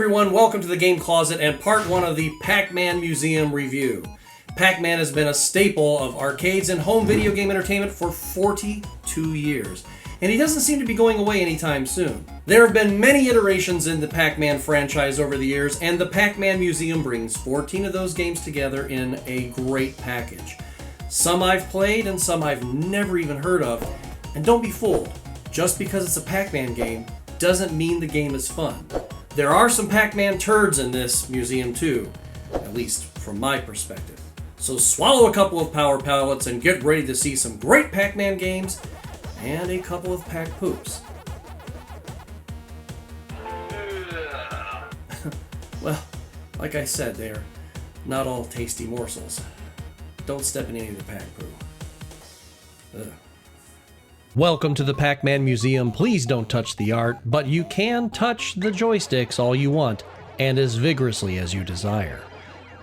everyone, welcome to the Game Closet and part 1 of the Pac-Man Museum review. Pac-Man has been a staple of arcades and home video game entertainment for 42 years, and he doesn't seem to be going away anytime soon. There have been many iterations in the Pac-Man franchise over the years, and the Pac-Man Museum brings 14 of those games together in a great package. Some I've played and some I've never even heard of, and don't be fooled, just because it's a Pac-Man game doesn't mean the game is fun. There are some Pac-Man turds in this museum too, at least from my perspective. So swallow a couple of power pellets and get ready to see some great Pac-Man games and a couple of Pac-Poops. Well, like I said, they're not all tasty morsels. Don't step in any of the Pac-Poo. Ugh. Welcome to the Pac-Man Museum. Please don't touch the art, but you can touch the joysticks all you want, and as vigorously as you desire.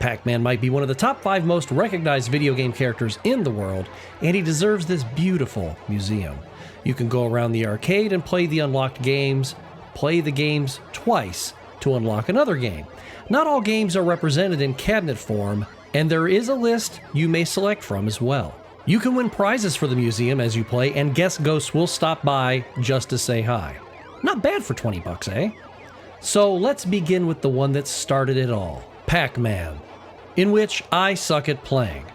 Pac-Man might be one of the top 5 most recognized video game characters in the world, and he deserves this beautiful museum. You can go around the arcade and play the unlocked games, play the games twice to unlock another game. Not all games are represented in cabinet form, and there is a list you may select from as well. You can win prizes for the museum as you play, and guest ghosts will stop by just to say hi. Not bad for 20 bucks, eh? So let's begin with the one that started it all, Pac-Man, in which I suck at playing.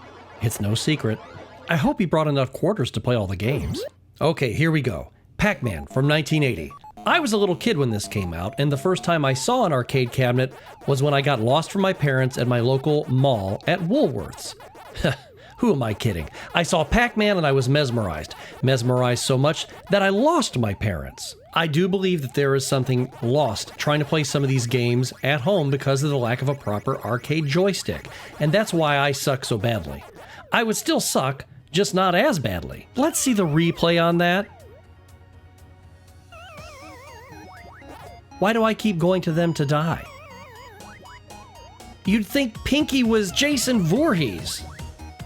It's no secret. I hope he brought enough quarters to play all the games. Okay, here we go. Pac-Man from 1980. I was a little kid when this came out, and the first time I saw an arcade cabinet was when I got lost from my parents at my local mall at Woolworth's. Who am I kidding? I saw Pac-Man and I was mesmerized. Mesmerized so much that I lost my parents. I do believe that there is something lost trying to play some of these games at home because of the lack of a proper arcade joystick. And that's why I suck so badly. I would still suck, just not as badly. Let's see the replay on that. Why do I keep going to them to die? You'd think Pinky was Jason Voorhees.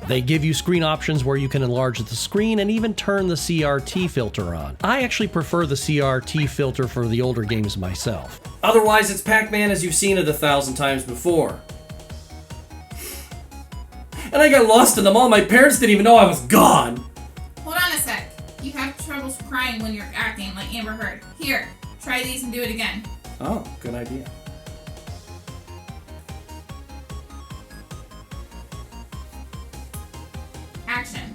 They give you screen options where you can enlarge the screen and even turn the CRT filter on. I actually prefer the CRT filter for the older games myself. Otherwise, it's Pac-Man as you've seen it 1,000 times before. And I got lost in the mall. My parents didn't even know I was gone. Hold on a sec. You have trouble crying when you're acting like Amber Heard. Here, try these and do it again. Oh, good idea. Action.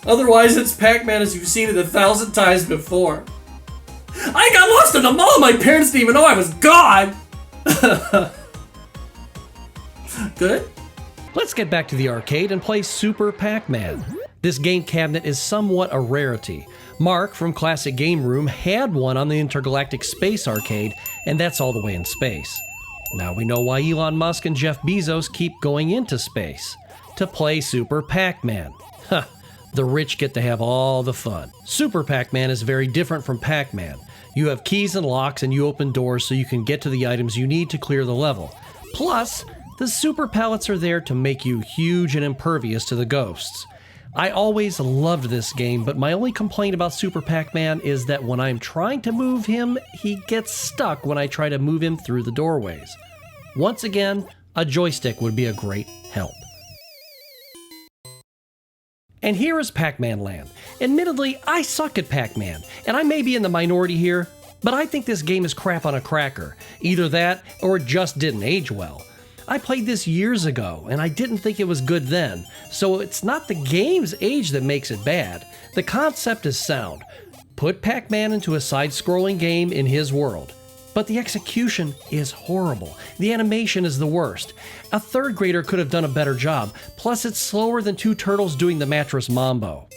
Otherwise, it's Pac-Man as you've seen it 1,000 times before. I got lost in the mall! My parents didn't even know I was gone! Good? Let's get back to the arcade and play Super Pac-Man. This game cabinet is somewhat a rarity. Mark from Classic Game Room had one on the Intergalactic Space Arcade, and that's all the way in space. Now we know why Elon Musk and Jeff Bezos keep going into space. To play Super Pac-Man. Huh, the rich get to have all the fun. Super Pac-Man is very different from Pac-Man. You have keys and locks and you open doors so you can get to the items you need to clear the level. Plus, the super pellets are there to make you huge and impervious to the ghosts. I always loved this game, but my only complaint about Super Pac-Man is that when I'm trying to move him, he gets stuck when I try to move him through the doorways. Once again, a joystick would be a great help. And here is Pac-Man Land. Admittedly, I suck at Pac-Man, and I may be in the minority here, but I think this game is crap on a cracker. Either that, or it just didn't age well. I played this years ago, and I didn't think it was good then, so it's not the game's age that makes it bad. The concept is sound. Put Pac-Man into a side-scrolling game in his world. But the execution is horrible. The animation is the worst. A third grader could have done a better job, plus it's slower than 2 turtles doing the mattress mambo.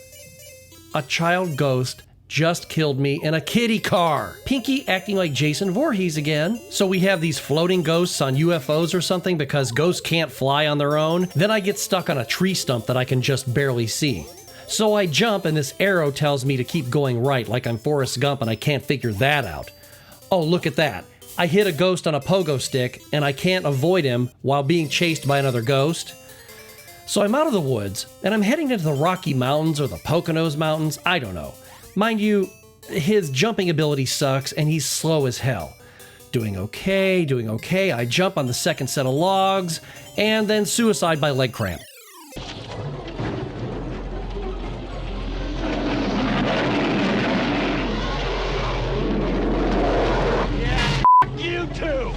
A child ghost just killed me in a kiddie car. Pinky acting like Jason Voorhees again. So we have these floating ghosts on UFOs or something because ghosts can't fly on their own. Then I get stuck on a tree stump that I can just barely see. So I jump and this arrow tells me to keep going right like I'm Forrest Gump and I can't figure that out. Oh, look at that. I hit a ghost on a pogo stick, and I can't avoid him while being chased by another ghost. So I'm out of the woods, and I'm heading into the Rocky Mountains or the Poconos Mountains, I don't know. Mind you, his jumping ability sucks, and he's slow as hell. Doing okay. I jump on the second set of logs, and then suicide by leg cramp. You too!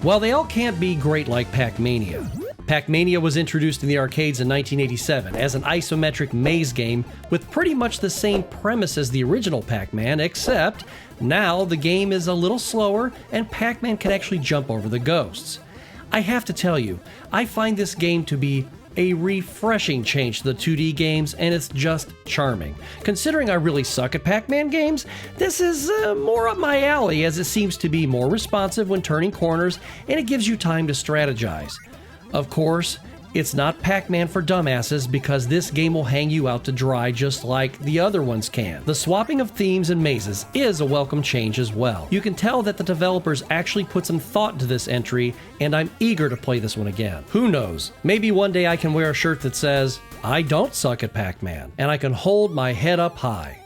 Well, they all can't be great like Pac-Mania. Pac-Mania was introduced in the arcades in 1987 as an isometric maze game with pretty much the same premise as the original Pac-Man, except now the game is a little slower and Pac-Man can actually jump over the ghosts. I have to tell you, I find this game to be a refreshing change to the 2D games, and it's just charming. Considering I really suck at Pac-Man games, this is more up my alley as it seems to be more responsive when turning corners and it gives you time to strategize. Of course, it's not Pac-Man for dumbasses because this game will hang you out to dry just like the other ones can. The swapping of themes and mazes is a welcome change as well. You can tell that the developers actually put some thought into this entry, and I'm eager to play this one again. Who knows, maybe one day I can wear a shirt that says, "I don't suck at Pac-Man," and I can hold my head up high.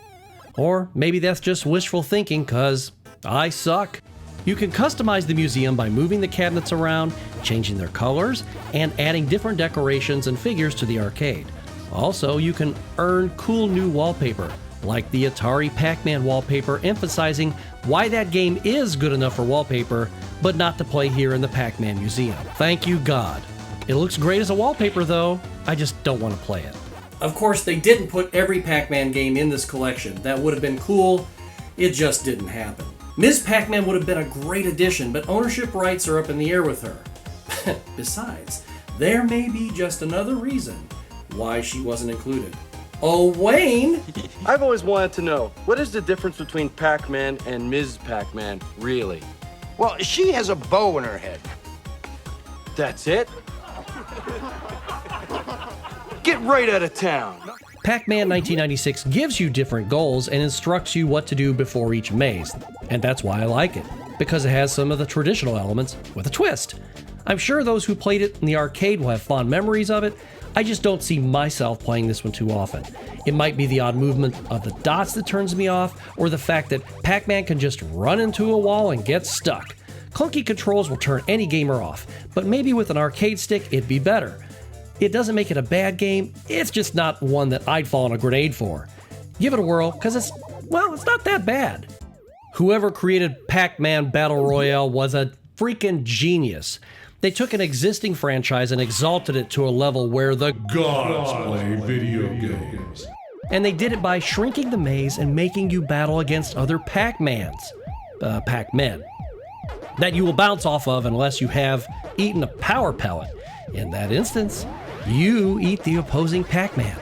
Or maybe that's just wishful thinking cause I suck. You can customize the museum by moving the cabinets around, changing their colors, and adding different decorations and figures to the arcade. Also, you can earn cool new wallpaper, like the Atari Pac-Man wallpaper, emphasizing why that game is good enough for wallpaper, but not to play here in the Pac-Man Museum. Thank you, God. It looks great as a wallpaper, though. I just don't want to play it. Of course, they didn't put every Pac-Man game in this collection. That would have been cool. It just didn't happen. Ms. Pac-Man would have been a great addition, but ownership rights are up in the air with her. Besides, there may be just another reason why she wasn't included. Oh, Wayne! I've always wanted to know, what is the difference between Pac-Man and Ms. Pac-Man, really? Well, she has a bow in her head. That's it? Get right out of town! Pac-Man 1996 gives you different goals and instructs you what to do before each maze, and that's why I like it, because it has some of the traditional elements with a twist. I'm sure those who played it in the arcade will have fond memories of it. I just don't see myself playing this one too often. It might be the odd movement of the dots that turns me off, or the fact that Pac-Man can just run into a wall and get stuck. Clunky controls will turn any gamer off, but maybe with an arcade stick it'd be better. It doesn't make it a bad game, it's just not one that I'd fall on a grenade for. Give it a whirl, because it's not that bad. Whoever created Pac-Man Battle Royale was a freaking genius. They took an existing franchise and exalted it to a level where the gods play video games. And they did it by shrinking the maze and making you battle against other Pac-Men, that you will bounce off of unless you have eaten a power pellet. In that instance, you eat the opposing Pac-Man.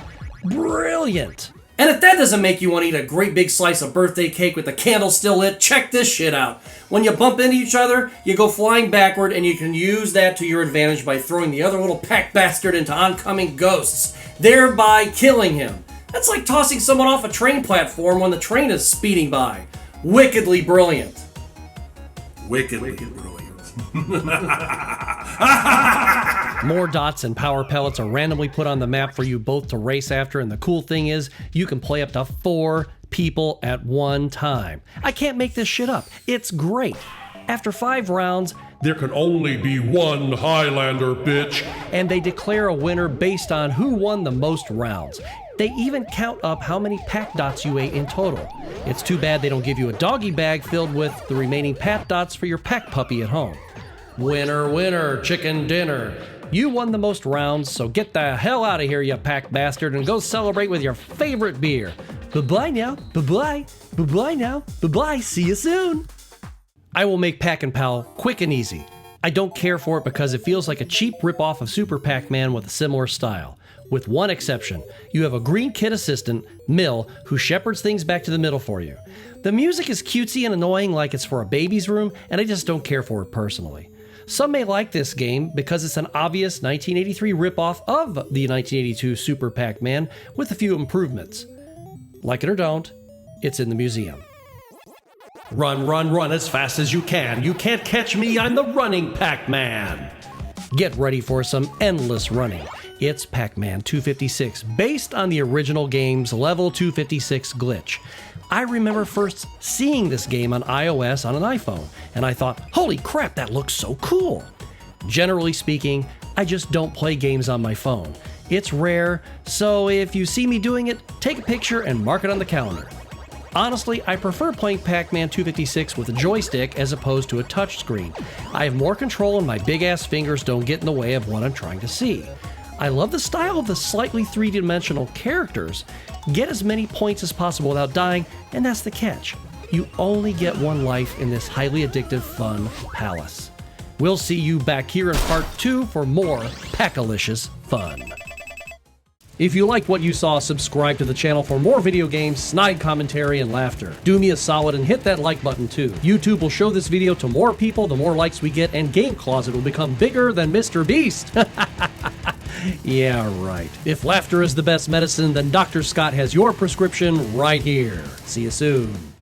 Brilliant! And if that doesn't make you want to eat a great big slice of birthday cake with the candle still lit, check this shit out. When you bump into each other, you go flying backward, and you can use that to your advantage by throwing the other little Pac bastard into oncoming ghosts, thereby killing him. That's like tossing someone off a train platform when the train is speeding by. Wickedly brilliant. Wickedly brilliant. More dots and power pellets are randomly put on the map for you both to race after, and the cool thing is you can play up to 4 people at one time. I can't make this shit up. It's great. After 5 rounds, there can only be one Highlander, bitch. And they declare a winner based on who won the most rounds. They even count up how many Pac dots you ate in total. It's too bad they don't give you a doggy bag filled with the remaining Pac dots for your Pac puppy at home. Winner, winner, chicken dinner. You won the most rounds, so get the hell out of here, you Pac bastard, and go celebrate with your favorite beer. Bye-bye now. Bye-bye. Bye-bye now. Bye-bye. See you soon. I will make Pac and Pal quick and easy. I don't care for it because it feels like a cheap ripoff of Super Pac-Man with a similar style. With one exception, you have a green kid assistant, Mill, who shepherds things back to the middle for you. The music is cutesy and annoying like it's for a baby's room, and I just don't care for it personally. Some may like this game because it's an obvious 1983 ripoff of the 1982 Super Pac-Man with a few improvements. Like it or don't, it's in the museum. Run, run, run as fast as you can. You can't catch me, I'm the running Pac-Man. Get ready for some endless running. It's Pac-Man 256, based on the original game's level 256 glitch. I remember first seeing this game on iOS on an iPhone, and I thought, holy crap, that looks so cool. Generally speaking, I just don't play games on my phone. It's rare, so if you see me doing it, take a picture and mark it on the calendar. Honestly, I prefer playing Pac-Man 256 with a joystick as opposed to a touchscreen. I have more control and my big-ass fingers don't get in the way of what I'm trying to see. I love the style of the slightly three-dimensional characters. Get as many points as possible without dying, and that's the catch. You only get one life in this highly addictive, fun palace. We'll see you back here in part 2 for more Pac-alicious fun. If you liked what you saw, subscribe to the channel for more video games, snide commentary, and laughter. Do me a solid and hit that like button too. YouTube will show this video to more people the more likes we get, and Game Closet will become bigger than Mr. Beast. Yeah, right. If laughter is the best medicine, then Dr. Scott has your prescription right here. See you soon.